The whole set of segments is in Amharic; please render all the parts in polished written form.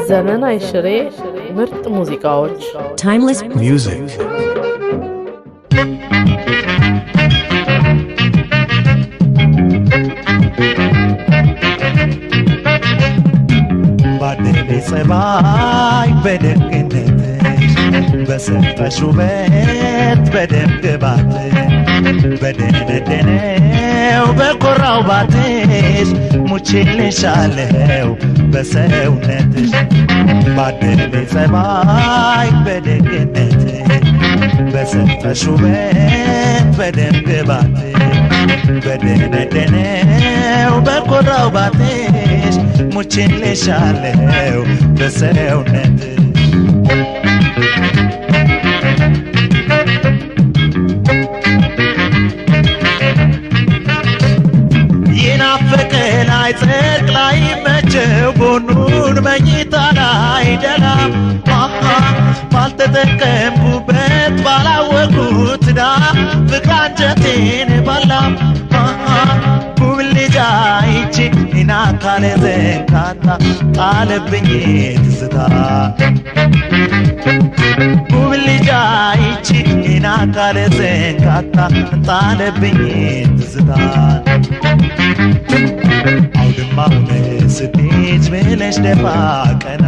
ዘመን አይሽሬ ምርጥ ሙዚቃዎች Timeless music ባደሌ ጸባይ በደግነትሽ በሰጠሽ ውበት በደምግባትሽ በደነደነው በኮራው ባትሽ ሙቼልሻለሁ በሰውነትሽ ባደሌ ጸባይ በደግነትሽ በሰጠሽ ውበት በደምግባትሽ በደነደነው በኮራው ባትሽ ሙቼልሻለሁ በሰውነትሽ ይናፈቀ ላይ ጽድቅ ላይ መቼው ጎኑን መኝታ ላይ ደላም ባልተጠቀምኩበት ባላወቁት ዳ ፍቅር አንጀቴን በላም ጉብልጃይቼ ይናካለ ዘንካታ ጣለብኝ ትዝታ ጉብልጃይቼ ይናካለ ዘንካታ ጣለብኝ ትዝታ አውድማው ስቴጅ ብለሽ ደፋ ቀና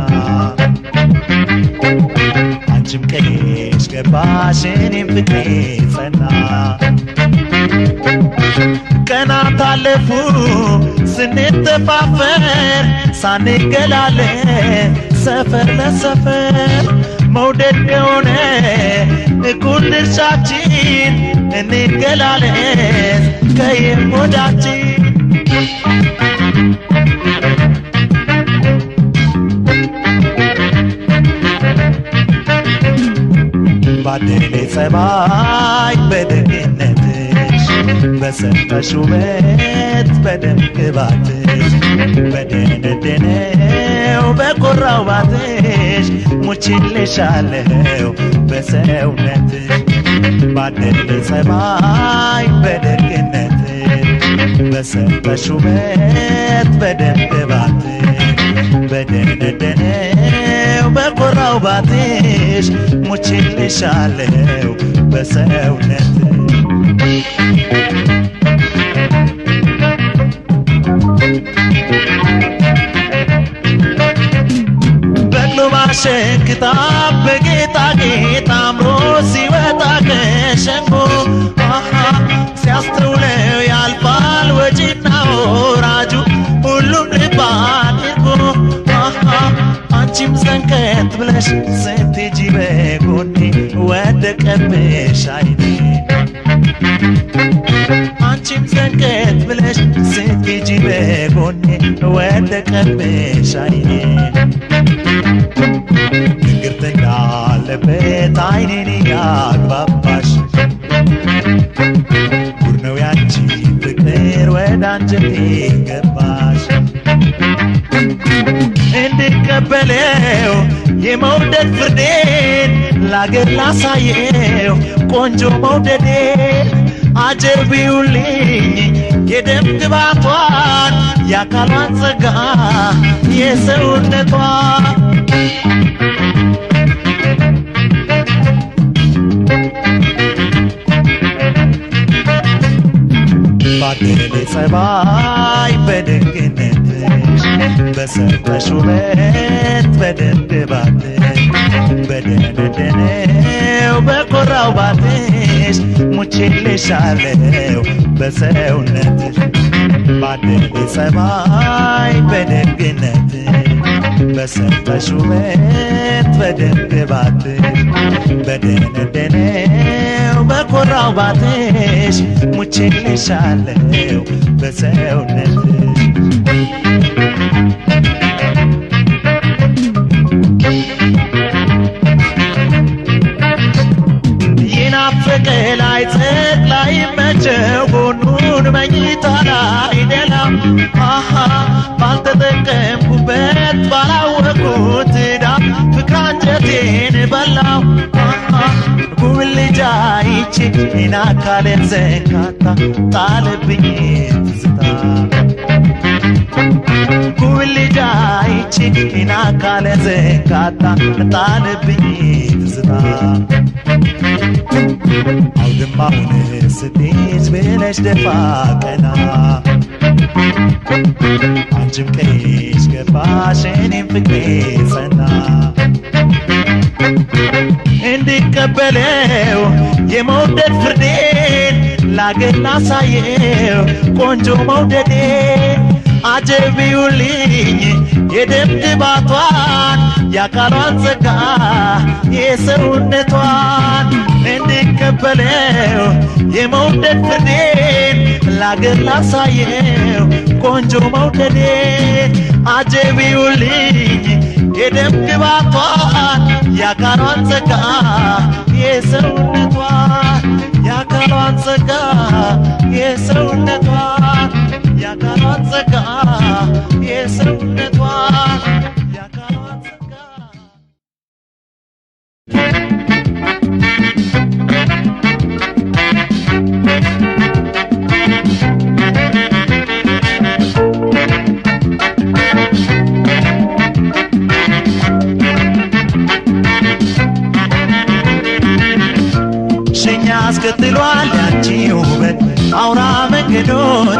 አንቺም ቀይሽ ገባሽ እኔም ፍቅሬ ጸና ቀናት አለፉ ስንተፋፈር ሳንገላለን ሰፈር ለሰፈር መውደድ ከሆነ እኩል ድርሻችን እንገላለን ከየሞዳችን ባደሌ ጸባይ በደግነትሽ በሰጠሽ ውበት በደምግባትሽ በደነደነው በኮራው ባትሽ ሙቼልሻለሁ በሰውነትሽ ባደሌ ጸባይ በደግነትሽ በሰጠሽ ውበት በደምግባትሽ በደነደነው በኮራው ባትሽ ሙቼልሻለሁ በሰውነትሽ በቅሎ ማሸክታ በጌጣጌጥ አምሮ ሲወጣ ከሸንጎ ሲያስተውለው ያልፋል ወጪና ወራጁ ሁሉም ልብ አድርጎ አንቺም ዘንከት ብለሽ ስትሄጂ በጎኔ ወደቀብሽ አይኔ አንቺም ዘንከት ብለሽ ስትሄጂ በጎኔ ወደቀብሽ አይኔ ንግርት እንዳለበት አይኔን ያግባባሽ ጉድ ነው ያንቺ ፍቅር ወደ አንጀቴ ገባሽ እንድቀበለው የመውደድ ፍርዴን ላገር ላሳየው ቆንጆ መውደዴን አጀቢውልኝ የደም ግባቷን የአካሏን ጸጋ የሰውነቷን ባደሌ ጸባይ በደግነትሽ በሰጠሽ ውበት በደምግባትሽ በደነደነው በኮራው ባትሽ ሙቼልሻለሁ በሰውነትሽ ባደሌ ጸባይ በደግነትሽ በሰጠሽ ውበት በደምግባትሽ በደነደነው በኮራው ባትሽ ሙቼልሻለሁ በሰውነትሽ ይናፈቀ ላይ ጽድቅ ላይ መቼው ጎኑን መኝታ ላይ ደላም ባልተጠቀምኩበት ባላወቁት ዳ ፍቅር አንጀቴን በላው ጉብልጃይቼ ይናካለን ዘንካታ ጣለብኝ ትዝታ ኢና ካለ ዘንካታ ጣልብኝ ትዝታ አውድማውን ስትይዝ ብለሽ ደፋ ቀና አንቺም ቀይሽ ገባሽ እኔም ፍቅሬ ጸና እንዲቀበለው የመውደድ ፍርዴን ላገር ላሳየው ቆንጆ መውደዴን አጀቢውልኝ የደምድባቷን ያካሏን ጸጋ የሰውነቷን እንዲቀበለው የመውደድ ፍርዴን ላገር ላሳየው ቆንጆ መውደዴን አጀቢውልኝ የደምድባቷን ያካሏን ጸጋ የሰውነቷን ያካሏን ጸጋ የሰውነቷን ያካሏን ጸጋ የሰውነቷን ያካሏን ጸጋ አስከትሏል ያንቺ ውበት አውራ መንገዶ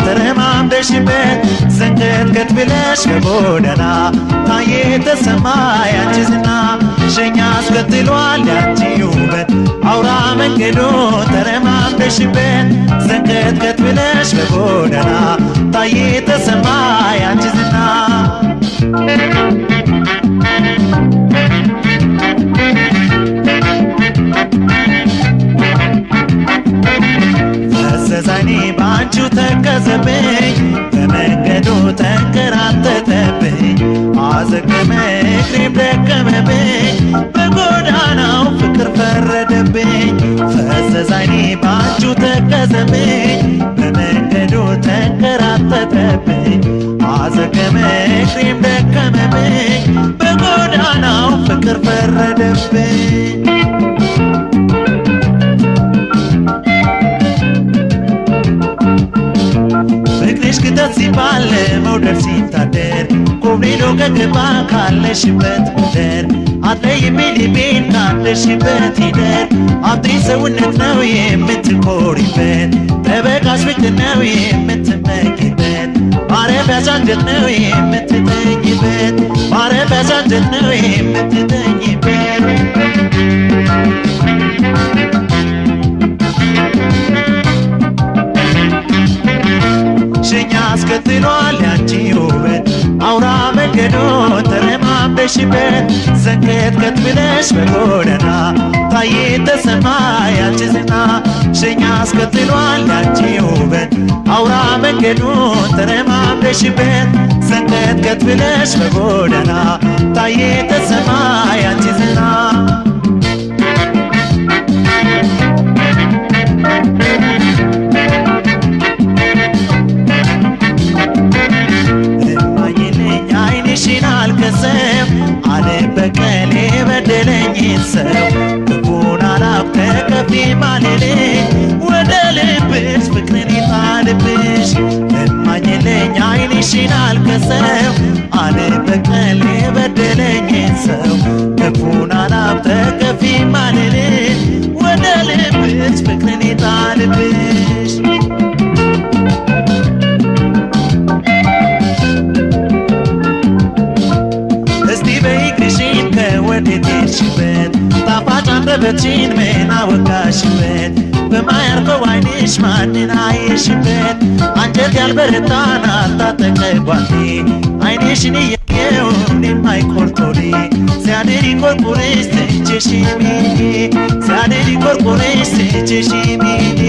ተረማምደሽበት ዘንቀጥቀጥ ብለሽ በጎዳና ታየ ተሰማ ያንቺ ዝና ሸኛ አስከትሏል ያንቺ ውበት አውራ መንገዶ ተረማምደሽበት ዘንቀጥቀጥ ብለሽ በጎዳና ታየ ተሰማ ያንቺ ዝና ፈሰዛኔ ባንቺ ተከዘብኝ በመንገዱ ተንከራተተብኝ አዘገመ እግሬም ደከመብኝ በጎዳናው ፍቅር ፈረደብኝ ፈሰዛኔ ባንቺ ተከዘብኝ በመንገዱ ተንከራተተብኝ አዘገመ እግሬም ደከመብኝ በጎዳናው ፍቅር ፈረደብኝ ክተት ሲባል መውደድ ሲታደር ኮብሌሎ ከገባ ካለሽበት ምድር አትለይም ልቤን ካለሽበት ሂደር አብሪ ሰውነት ነው የምትኮሪበት ጠበቃሽ ፍቅር ነው የምትመኪበት ማረፊያሽ አንጀት ነው የምትተኝበት ማረፊያሽ አንጀት ነው የምትተኝበት ሸኛ አስከትሏል ያንቺ ውበት አውራ መንገዶ ተረማምደሽበት ዘንቀጥቀጥ ብለሽ በጎዳና ታየ ተሰማ ያንቺ ዝና ሸኛ አስከትሏል ያንቺ ውበት አውራ መንገዶ ተረማምደሽበት ዘንቀጥቀጥ ብለሽ በጎዳና ታየ ተሰማ ያንቺ ዝና አይንሽን አልከሰም አልበቀል የበደለኝን ሰው ክፉን አላፍ ተከፊ ማልልኝ ወደ ልብሽ ፍቅርን ይጣልብሽ እማኝልኝ አይንሽን አልከሰም አልበቀል የበደለኝን ሰው ክፉን አላፍ ተከፊ ማልልኝ ወደ ልብሽ ፍቅርን ይጣልብሽ ወዴት ሄድሽበት ጣፋጭ አንደበትሽን ምን አወጋሽበት በማያርፈው ዓይንሽ ማንን አየሽበት አንጀት ያልበረታን አልታጠቀ ጓንቴ ዓይንሽን እያየው እኔም አይቆርጦሌ ሲያድር ይቆርቁርሽ ትቼሽ ሚሄድ ሲያድር ይቆርቁርሽ ትቼሽ ሚሄድ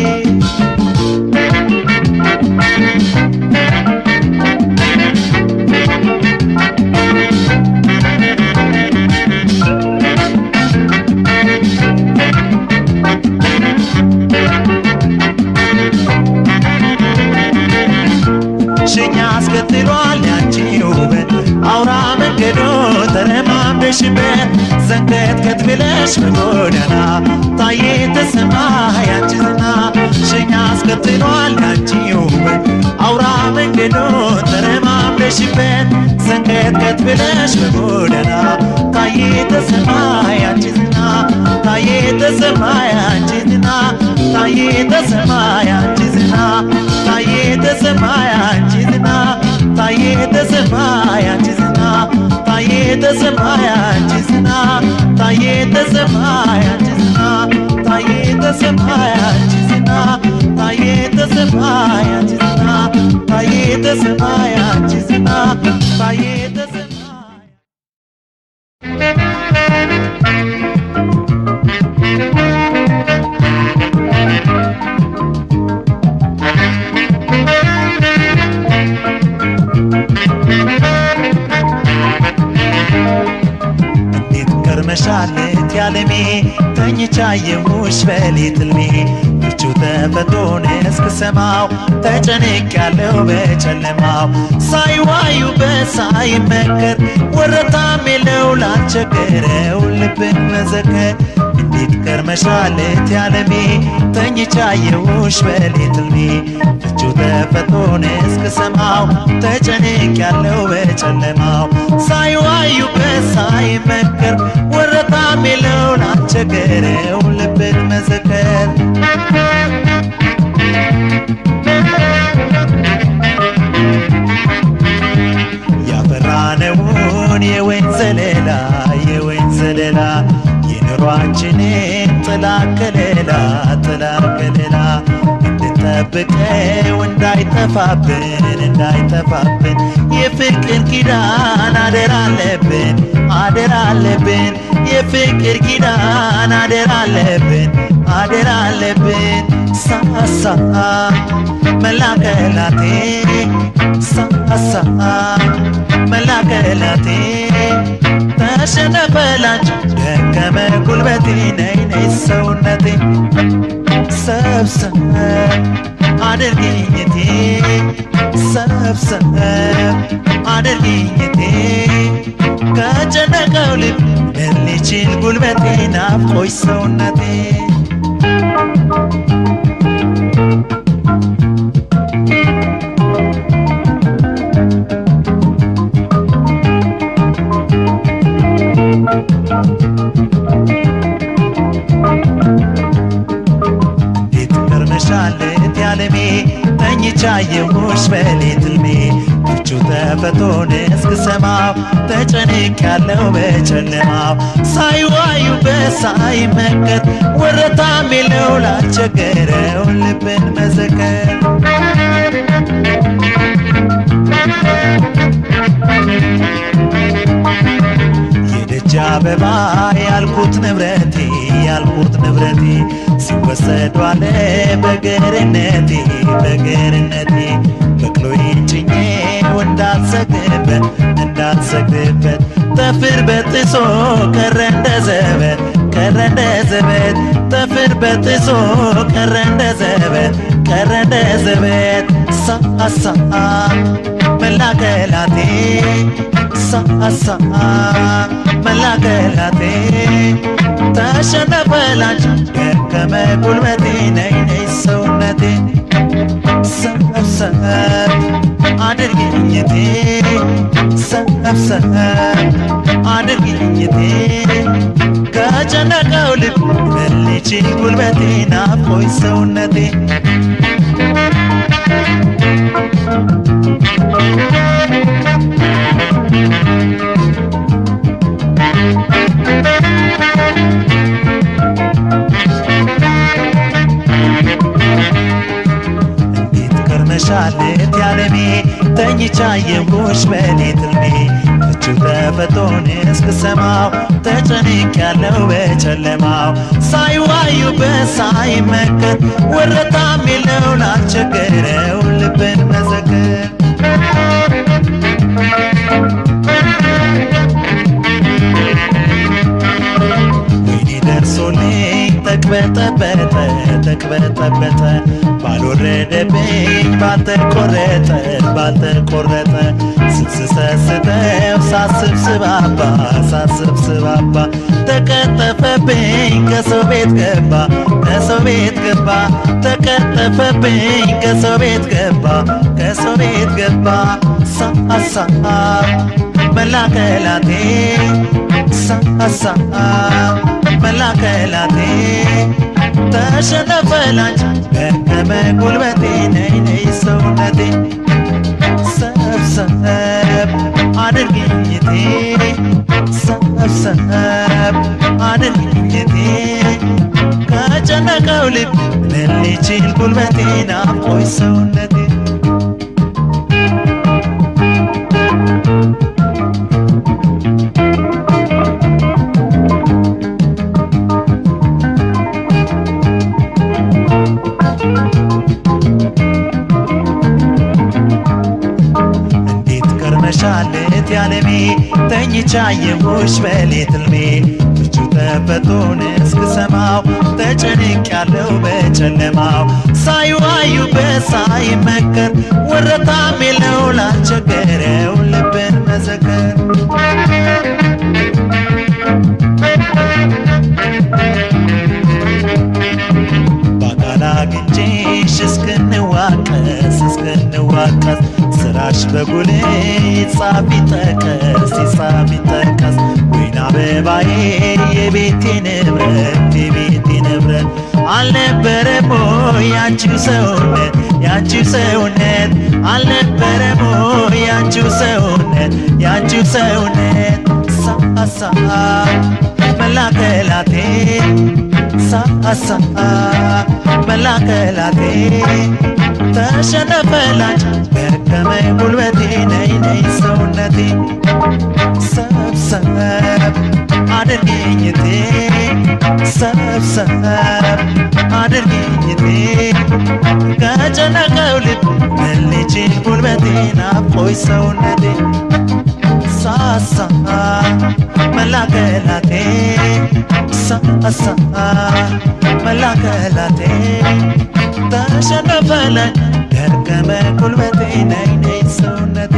ሸኛ አስከትሏል ያንቺ ውበት አውራ መንገዶ ተረማምደሽበት ዘንቀጥቀጥ ብለሽ በጎዳና ታየ ተሰማ ያንቺ ዝና ሸኛ አስከትሏል ያንቺ ውበት አውራ መንገዶ ተረማምደሽበት ተንቀጥቀጥ ብለሽ በጎዳና ታየ ተሰማይ አንቺ ዝና ታየ ተሰማይ አንቺ ዝና ታየ ተሰማይ አንቺ ዝና ታየ ተሰማይ አንቺ ዝና ታየ ተሰማይ አንቺ ዝና ታየ ተሰማይ አንቺ ዝና ታየ ተሰማይ አንቺ ዝና ታየ ተሰማይ አንቺ ዝና ታየ ተሰማይ አንቺ ዝና ታየ ተሰማይ አንቺ ዝና ታየ ተሰማይ መሻለት ያለሜ ተኝቻየሙሽ በሌት ልሜ ፍቹ ተፈቶን እስክሰማው ተጨንቅ ያለው በጨለማው ሳይዋዩ በሳይመከር ወረታም የለው ላልቸገረው ልብን መዘከር እንዴት ከርመሻለት ያለሜ ተኝቻየሙሽ በሌት ልሜ ፍቹ ተፈቶን እስክሰማው ተጨንቅ ያለው በጨለማው ሳይዋዩ በሳይመከር ወረታም የለው ላልቸገረው ልብን መዘከር ያፈራነውን የወይን ዘለላ የወይን ዘለላ የኑሯችንን ጥላ ከለላ ጥላ ከለላ እንድንጠብቀው እንዳይጠፋብን እንዳይጠፋብን የፍቅር ኪዳን አደራ አለብን አደራ አለብን የፍቅር ኪዳን አደራ አለብን አደራ አለብን ሳሳ መላከላቴ ሳሳ መላከላቴ ተሸነፈላች ደከመ ጉልበቴ ነይ ነይ ሰውነቴ ሰብሰብ አድርጊኝቴ ሰብሰብ አድርጊኝቴ ከጨነቀው ልብ ልችል ጉልበቴ ናፍቆሽ ሰውነቴ መሻለት ያለሜ ተኝቻየሙሽ በሌት ልሜ ፍቹ ተፈቶን እስክሰማው ተጨንቅ ያለው በጨለማው ሳይዋዩ በሳይመከር ወረታም የለው ላልቸገረው ልብን መዘከር የደጅ አበባ ያልኩት ንብረቴ ያልኩት ንብረቴ ሲወሰድ ዋለ በገርነቴ በገርነቴ በቅሎዬን ጭኜው እንዳልሰግድበት እንዳልሰግድበት ጠፍር በጥሶ ቀረ እንደ ዘበት ቀረ እንደ ዘበት ጠፍር በጥሶ ቀረ እንደ ዘበት ቀረ እንደ ዘበት ሳሳ መላከላቴ ሳሳ መላከላቴ ተሸነፈላች ደከመ ጉልበቴ ነይ ነይ ሰውነቴ ሰብሰብ አድርጊኝቴ ሰብሰብ አድርጊኝቴ ከጨነቀው ልብ ልችል ጉልበቴ ናፍቆሽ ሰውነቴ መሻለት ያለሜ ተኝቻየሙሽ በሌት ልሜ ፍቹ ተፈቶን እስክሰማው ተጨንቅ ያለው በጨለማው ሳይዋዩ በሳይመከር ወረታም የለው ላልቸገረው ልብን መዘከር ወይኔ ደርሶልኝ ተቅበጠበጠ ተቅበጠበጠ ባልወረደብኝ ባልተቆረጠ ባልተቆረጠ ስሰስተው ሳስብ ስባባ ሳስብ ስባባ ተቀጠፈብኝ ከሰው ቤት ገባ ከሰው ቤት ገባ ተቀጠፈብኝ ከሰው ቤት ገባ ከሰው ቤት ገባ ሳሳ መላከላቴ ሳሳ መላከላቴ ተሸነፈላች ደከመ ጉልበቴ ነይ ነይ ሰውነቴ ሰብሰብ አድርጊኝቴ ሰብሰብ አድርጊኝቴ ከጨነቀው ልብ ምን ሊችል ጉልበቴ ናፍቆኝ ሰውነቴ ሻለት ያለሜ ተኝቻየሁሽ በሌት ሕልሜ ፍቹ ተፈቶን እስክሰማው ተጨንቄያለሁ በጨለማው ሳይዋዩበት ሳይመከር ወረታም የለው ላልቸገረው ልብን መዘከር በአካል አግኝቼሽ እስክንዋቀስ ስራሽ በጉልህ ይጻፍ ይጠቀስ ወይን አበባዬ የቤቴ ንብረት አልነበረም ሆይ ያንቺው ሰውነት አልነበረም ሆይ ያንቺው ሰውነት ሳሳ መላከላቴ ሳሳ መላከላቴ ተሸነፈላች ደከመ ጉልበቴ ነይ ነይ ሰውነቴ ሰብሰብ አድርጊኝቴ ሰብሰብ አድርጊኝቴ ከጨነቀው ልብ ምን ሊችል ጉልበቴ ናፍቆኝ ሰውነቴ ሳሳ መላከላቴ ሳሳ መላከላቴ ተሸነፈላች ደከመ ጉልበቴ ነይ ነይ ሰውነቴ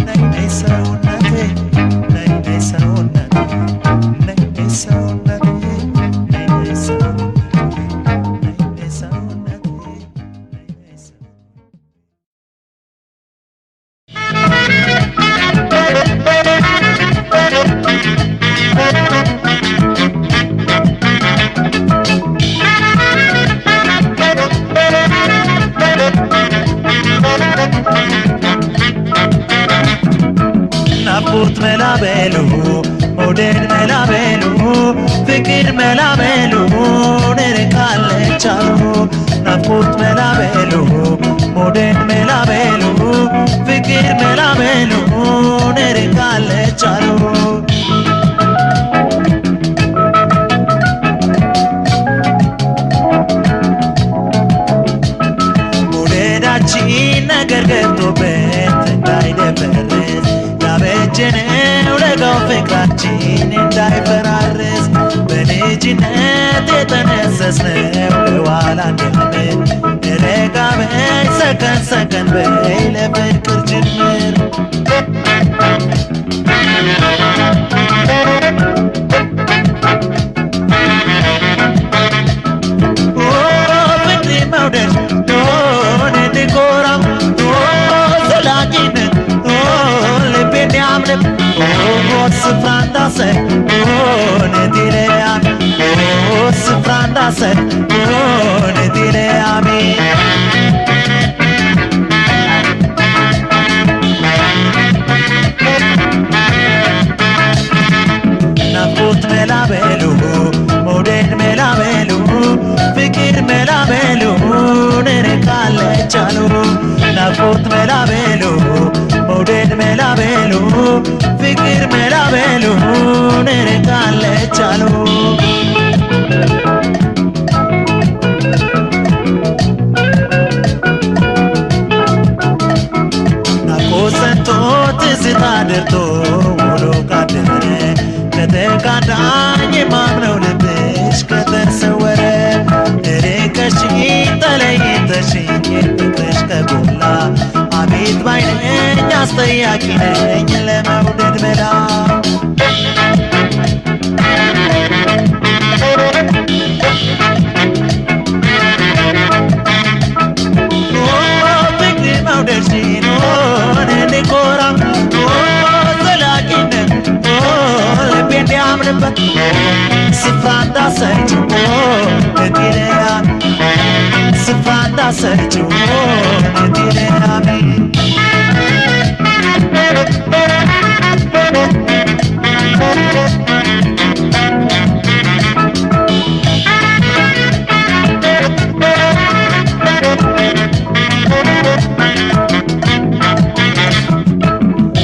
ነይ ነይ ሰውነቴ ነይ ነይ ሰውነቴ ነይ ነይ ሰውነቴ ነይ ነይ ሰውነቴ ነይ ነይ ሰውነቴ ነይ ነይ ናፍቆት መላበሉ መውደድ መላበሉ ፍቅር መላበሉ ንርቃለች አሉ ናፍቆት መላበሉ መውደድ መላበሉ ፍቅር መላበሉ ንርቃለች አሉ መውደዳችን ነገር ገብቶበት እንዳይደፈርስ ያበጀነው ለጋው ፍቅራችን እንዳይፈራርስ በልጅነት የተነሰስነው ለኋላ እንዲያምር ረጋ በይ ሰከን በይ ለፍቅር ጅምር ፍቅሪ መውደድ ሆነ ድጎራም ዘላቂነት ልቤን ያምንም ስፍራ እንዳሰር ሆነ ዲለያም ስፍራ እንዳሰር ሆነ ዲለያሜ ናፍቆት መላበሉ መውደድ መላበሉ ፍቅር መላበሉ ንርቃለች አሉ ናፍቆት መላበሉ መውደድ መላበሉ ፍቅር መላበሉ ንርቃለች አሉ ናፍቆት ሰጥቶ ትዝታ ደርቶ ውሎ ካደረ ከተካዳኝ የማምነው ልብሽ ከተሰወረ ርቀሽኝ ተለይተሽኝ ፍቅርሽ ከጎላ አቤት ባይነኝ አስጠያቂ ነኝ ለመውደድ መላ ፍቅር መውደድሽን አሰችው የቲራሚ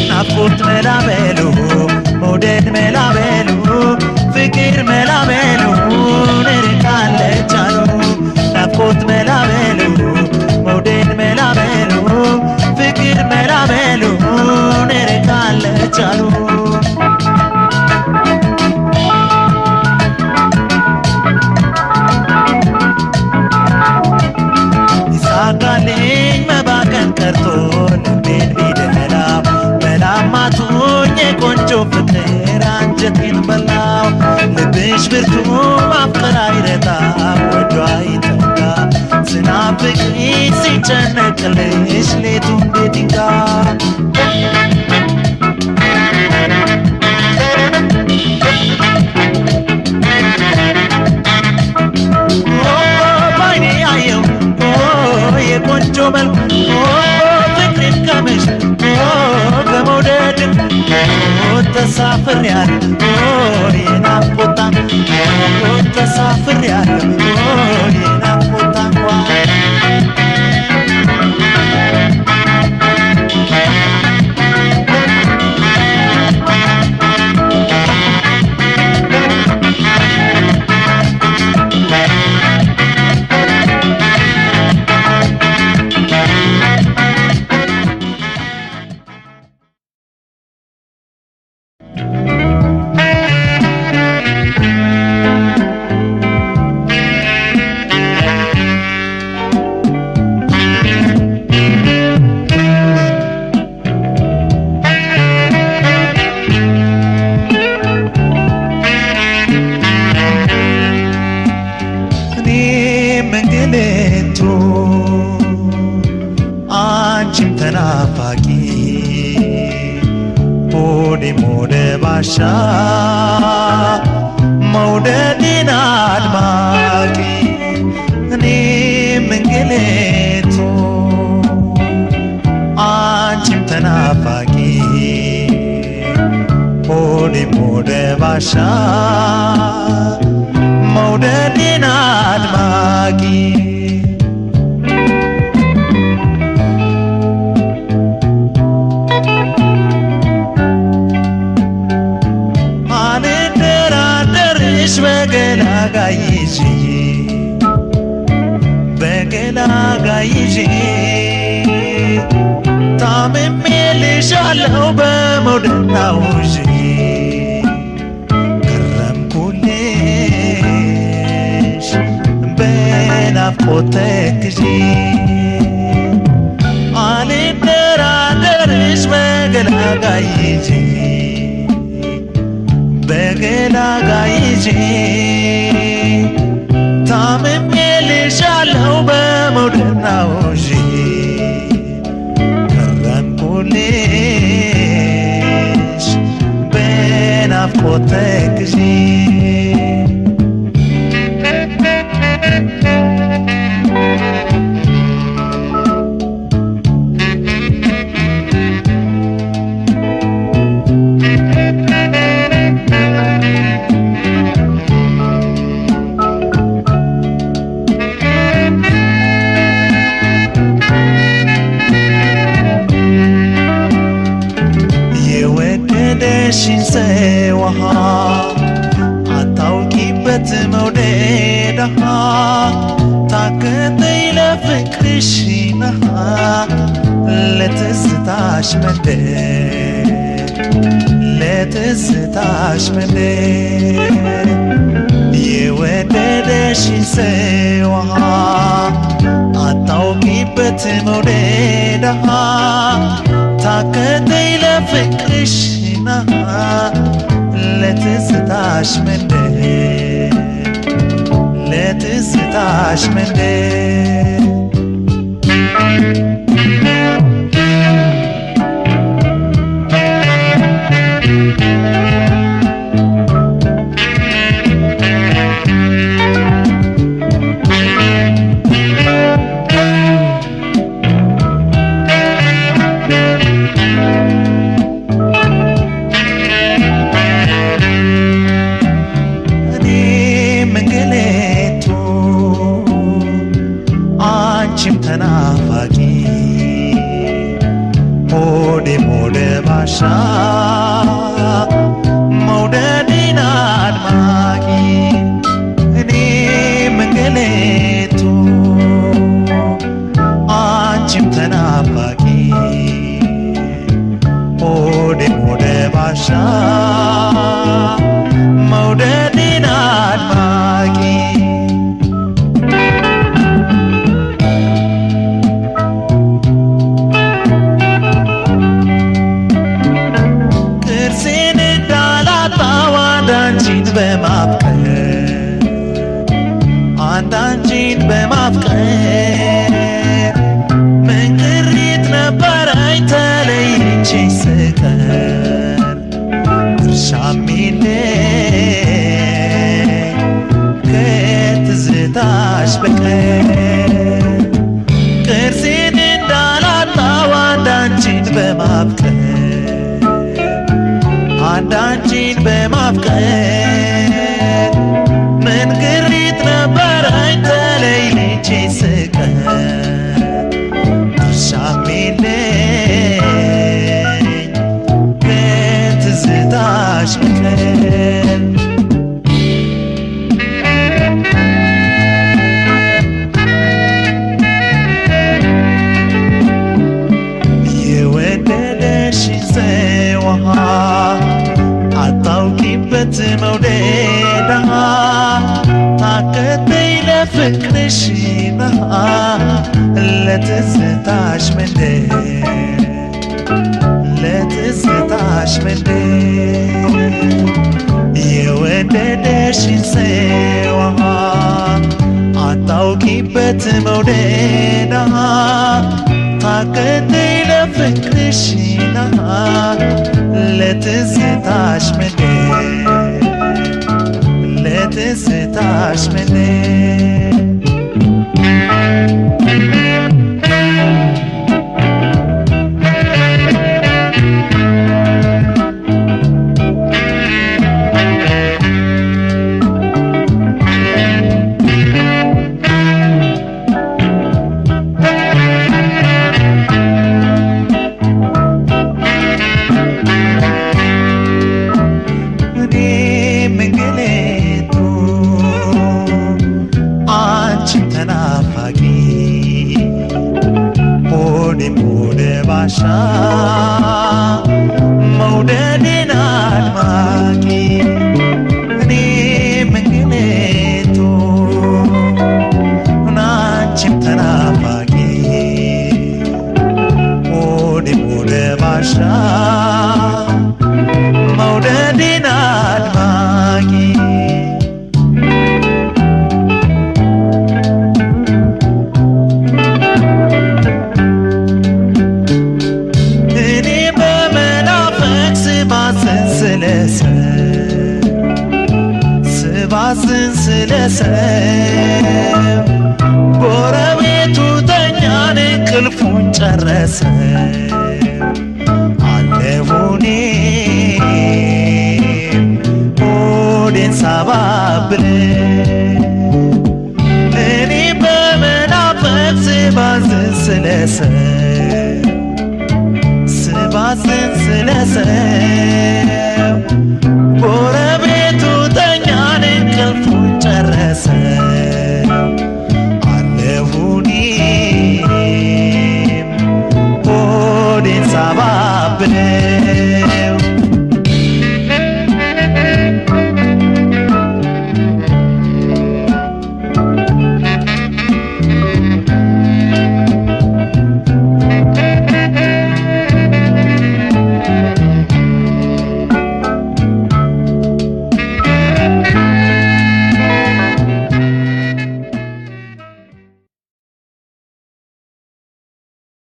ናፍቆት መላበሉ መውደድ መላበሉ ፍቅር መላበሉ ንርቃለች አሉ ናፍቆት መላበሉ መውደድ መላበሉ ፍቅር መላበሉ ንርቃለች አሉ ይሳካልኝ መባከን ቀርቶ ልቤን ቢደላው በላማቱኝ የቆንጆ ፍቅር አንጀቴን በላው ልብሽ ብርቱ ማፍቀር አይረታም ወዶ አይተካ ስናፍቅሽ ሲጨነቅልሽ ሌቱ እንዴት ይንጋ ባይኔ አየው የቆንጆ መልክ ፍቅርን ቀምሽ በመውደድ ተሳፍሬያለሁ የናፍቆት ተሳፍሬያለሁ የናፍቆት ታንኳ ተናፋቂ ሆዴም ሆደ ባሻ መውደድን አድማቂ እኔም እንግልቱ አንቺም ተናፋቂ ሆዴም ሆደ ባሻ መውደድን አድማቂ በገላጋይዤ በገላጋይዤ ታምሜልሻለሁ በመውደድ ናውዤ ከረምኩልሽ በናፍቆት ተክዤ አልደራደርሽ በገላጋይዤ በገላጋይዤ ታምሜልሻለሁ በመውደድ ናውዤ ከረምኩልሽ በናፍቆት ተክዤ ሰውሃ አታውቂበት መውደድሃ ታከተይ ለፍቅርሽ ነሃ ለትዝታሽ መንደር ለትዝታሽ መንደር የወደደሽን ሰውሃ አታውቂበት መውደድሃ ታከተይ ለፍቅርሽ ለትዝታሽ መንደር ለትዝታሽ መንደር እኔም እንግሌቱ አንቺም ተናፋቂ ሆዴም ሆደ ባሻ መውደድን አድማቂ እኔም እንግሌቱ አንቺም ተናፋቂ ሆዴም ሆደ ባሻ መውደድን አድማቂ ቅርሴን እንዳላጣው አንዳንቺን በማፍቀር አንዳንቺን በማፍቀር ምን ቅሪት ነበረኝ ተለይቼ ስቀር ድርሻም የለኝ ከትዝታሽ በቀር ቅርሴን እንዳላጣው አንዳንቺን በማፍቀር አንዳንቺን በማፍቀር ምን ቅሪት ነበረኝ ተለይቼ ስቀር ድርሻም የለኝ ከትዝታሽ በቀር የወደደሽን ሰው አታውቂበት መውደዳ ታከተይ ለፍቅርሽ ለትዝታሽ መንደር ለትዝታሽ መንደር የወደደሽን ሰው አታውቂበት መውደዳ ታከተይ ለፍቅርሽ ለትዝታሽ መንደር ለትዝታሽ መንደር እኔም እንግሌቱ አንቺም ተናፋቂ ሆዴም ሆደ ባሻ መውደድን አድማቂ እኔም እንግሌቱ አንቺም ተናፋቂ ሆዴም ሆደ ባሻ መውደድን አድማቂ እኔ በመናፈቅ ስባዝን ስለሰብ ጎረቤቱ ተኛን እንቅልፉን ጨረሰ አለሁ እኔም ሆዴን ሳባብል እኔ በመናፈቅ ስባዝን ስለሰብ ጎረቤቱ ተኛን እንቅልፉን ጨረሰ አለሁ እኔም ሆዴን ሳባ